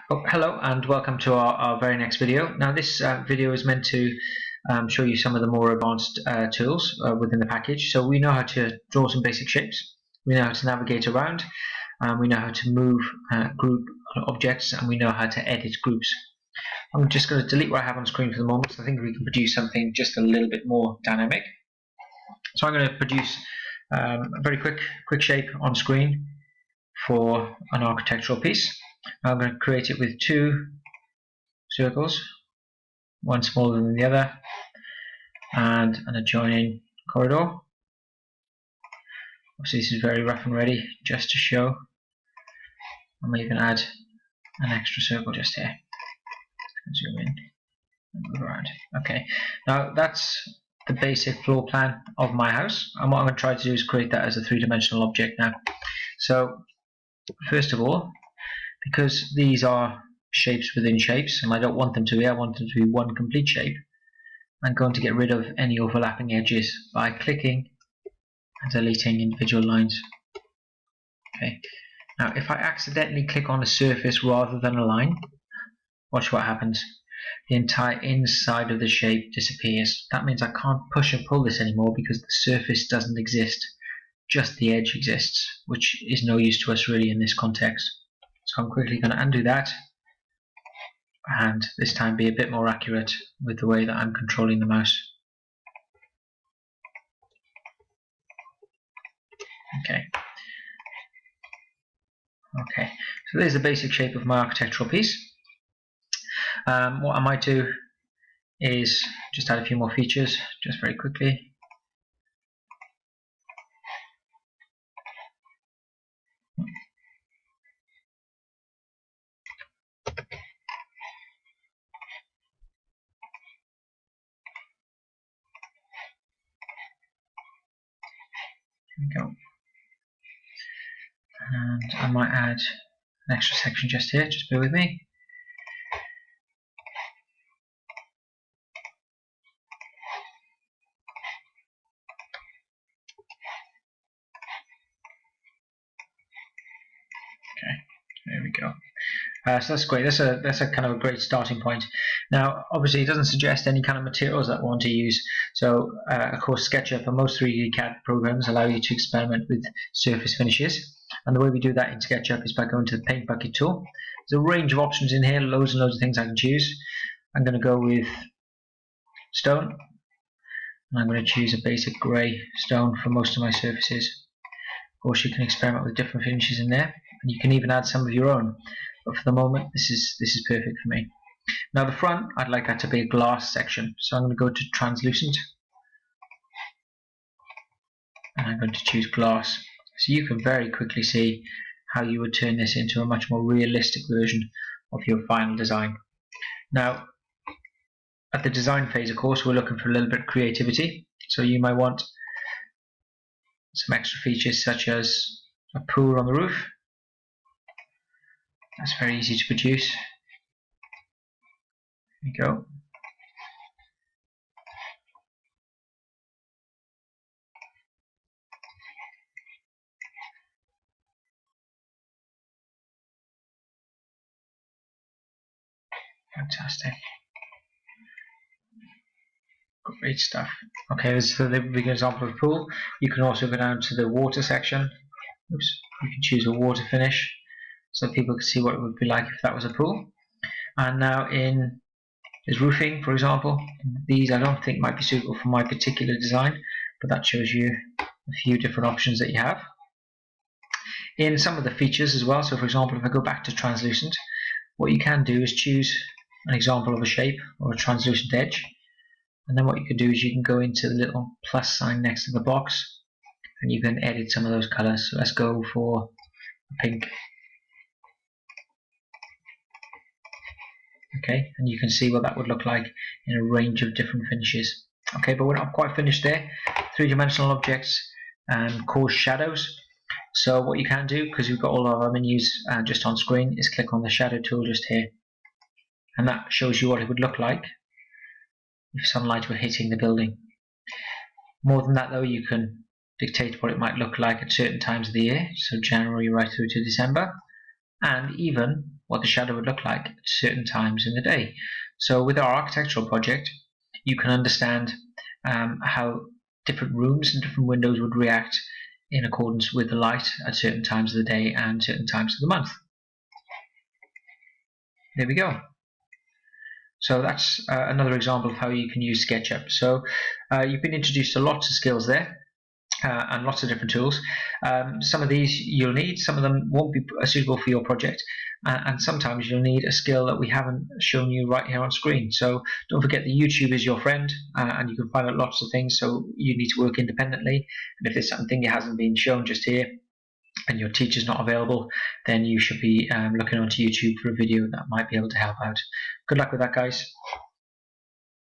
Oh, hello and welcome to our very next video. Now this video is meant to show you some of the more advanced tools within the package. So we know how to draw some basic shapes, we know how to navigate around, we know how to move group objects, and we know how to edit groups. I'm just going to delete what I have on screen for the moment, so I think we can produce something just a little bit more dynamic. So I'm going to produce a very quick shape on screen for an architectural piece. I'm going to create it with two circles, one smaller than the other, and an adjoining corridor. Obviously this is very rough and ready, just to show. I may even add an extra circle just here. Zoom in and move around. Okay, now that's the basic floor plan of my house, and what I'm going to try to do is create that as a three-dimensional object now. So first of all, because these are shapes within shapes, and I don't want them to be, I want them to be one complete shape, I'm going to get rid of any overlapping edges by clicking and deleting individual lines. Okay. Now if I accidentally click on a surface rather than a line, watch what happens. The entire inside of the shape disappears. That means I can't push and pull this anymore because the surface doesn't exist. Just the edge exists, which is no use to us really in this context. So I'm quickly going to undo that, and this time be a bit more accurate with the way that I'm controlling the mouse. Okay, so there's the basic shape of my architectural piece. What I might do is just add a few more features, just very quickly. Here we go. And I might add an extra section just here, just bear with me. Okay, there we go. So that's great. That's a kind of a great starting point. Now, obviously, it doesn't suggest any kind of materials that I want to use. So, of course, SketchUp and most 3D CAD programs allow you to experiment with surface finishes. And the way we do that in SketchUp is by going to the Paint Bucket tool. There's a range of options in here, loads and loads of things I can choose. I'm going to go with stone. And I'm going to choose a basic grey stone for most of my surfaces. Of course, you can experiment with different finishes in there, and you can even add some of your own. But for the moment, this is perfect for me. Now the front, I'd like that to be a glass section, so I'm going to go to translucent, and I'm going to choose glass. So you can very quickly see how you would turn this into a much more realistic version of your final design. Now, at the design phase, of course, we're looking for a little bit of creativity. So you might want some extra features such as a pool on the roof. That's very easy to produce. There we go. Fantastic. Great stuff. Okay, this is the big example of a pool. You can also go down to the water section. Oops. You can choose a water finish so people can see what it would be like if that was a pool. And now in there's roofing, for example. These I don't think might be suitable for my particular design, but that shows you a few different options that you have. In some of the features as well, so for example, if I go back to translucent, what you can do is choose an example of a shape or a translucent edge, and then what you can do is you can go into the little plus sign next to the box and you can edit some of those colors. So let's go for pink. Okay, and you can see what that would look like in a range of different finishes. Okay, but we're not quite finished there. Three-dimensional objects cause shadows. So what you can do, because we've got all of our menus just on screen, is click on the shadow tool just here, and that shows you what it would look like if sunlight were hitting the building. More than that though, you can dictate what it might look like at certain times of the year, so January right through to December, and even what the shadow would look like at certain times in the day. So with our architectural project, you can understand how different rooms and different windows would react in accordance with the light at certain times of the day and certain times of the month. There we go. So that's another example of how you can use SketchUp. So you've been introduced to lots of skills there. And lots of different tools. Some of these you'll need, some of them won't be suitable for your project, and sometimes you'll need a skill that we haven't shown you right here on screen. So don't forget that YouTube is your friend, and you can find out lots of things, so you need to work independently. And if there's something that hasn't been shown just here and your teacher's not available, then you should be looking onto YouTube for a video that might be able to help out. Good luck with that, guys.